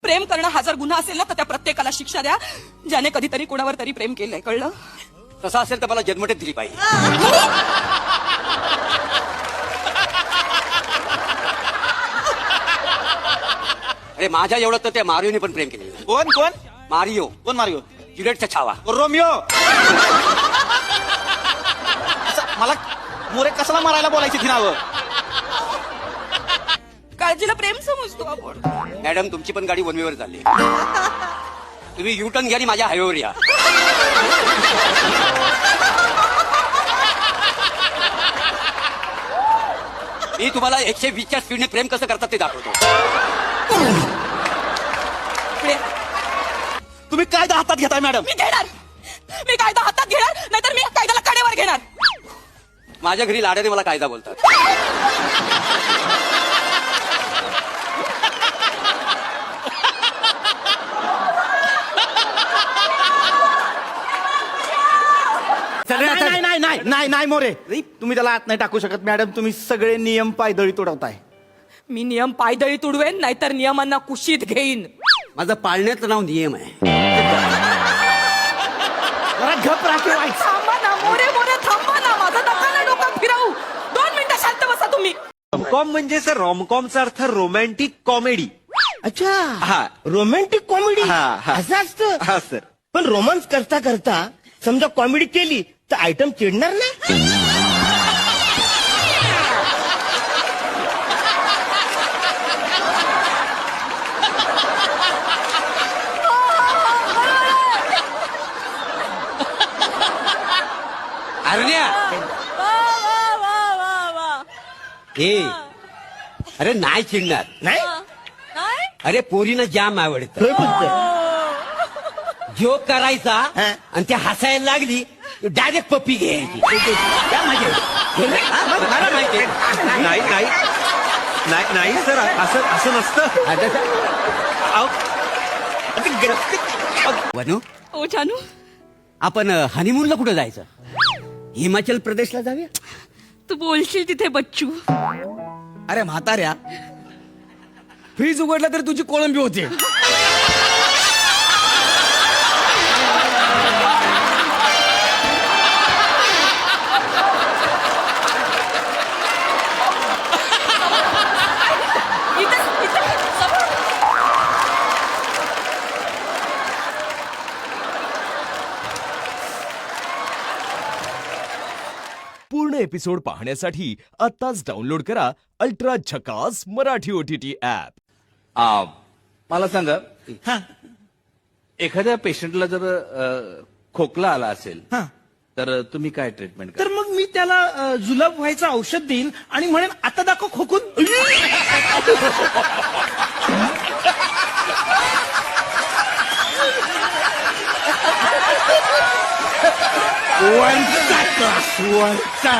प्रेम करणं हा जर गुन्हा असेल ना तर त्या प्रत्येकाला शिक्षा द्या ज्याने कधीतरी कुणावर तरी प्रेम केलंय, कळलं? तसं असेल तर मला जन्मठेप दिली पाहिजे. अरे माझ्या एवढं तर त्या मारिओने पण प्रेम केलेलं. कोण कोण मारिओ. कोण मारिओ? ज्युलियटचा छावा. रोमिओ. मला मोरे कसला मारायला बोलायची ती नावं? काळजीला प्रेम समजतो आपण. मॅडम तुमची पण गाडी वन वेवर चालली. तुम्ही युटर्न घ्या आणि माझ्या हायवेवर या. मी तुम्हाला 120च्या स्पीडने प्रेम कसं करतात ते दाखवतो. तुम्ही कायदा हातात घेताय मॅडम? मी घेणार, मी कायदा हातात घेणार, नाहीतर मी कायद्याला कडेवर घेणार. माझ्या घरी लाडाने मला कायदा बोलतात. नाही नाही नाही नाही नाही मोरे, तुम्ही त्याला आत नाही टाकू शकत मॅडम. तुम्ही सगळे नियम पायदळी तोडवताय. मी नियम पायदळी तुडवेन, नाहीतर नियमांना कुशीत घेईन. माझं पाळण्याचं नाव नियम आहे. जरा गप राखीव आहे. थांबा ना मोरे, मोरे थांबा ना, माझा नका ना डोकं फिरवू. 2 मिनिटं शांत बसा तुम्ही. रॉमकॉम म्हणजे सर, रॉमकॉमचा अर्थ रोमॅन्टिक कॉमेडी. अच्छा, हा. रोमॅन्टिक कॉमेडी हा, हा. असं असतं. हा सर. पण रोमांस करता करता समजा कॉमेडी केली तर आयटम चिडणार नाही. अरण्या हे अरे नाही चिडणार. नाही अरे पोरीनं जाम आवडत. होय फक्त. जोक करायचा हा. आणि त्या हसायला लागली डायरेक्ट पप्पी घ्यायची. काय मजा आहे? मला माहिती आहे. नाही नाही नाही नाही सर, असं असं नसतं. अहो, वनू ओ जानू, आपण हनीमूनला कुठं जायचं? हिमाचल प्रदेशला जाऊया. तू बोलशील तिथे बच्चू. अरे म्हाताऱ्या, फ्रीज उघडला तर तुझी कोळंबी होते. पूर्ण एपिसोड पाहण्यासाठी आत्ताच डाउनलोड करा अल्ट्रा झकास मराठी OTT ऍप. मला सांगा, एखाद्या पेशंटला जर खोकला आला असेल तर तुम्ही काय ट्रीटमेंट करा? तर मग मी त्याला जुलाब व्हायचं औषध देईन आणि म्हणेन आता दाखव खोकून. वरचा.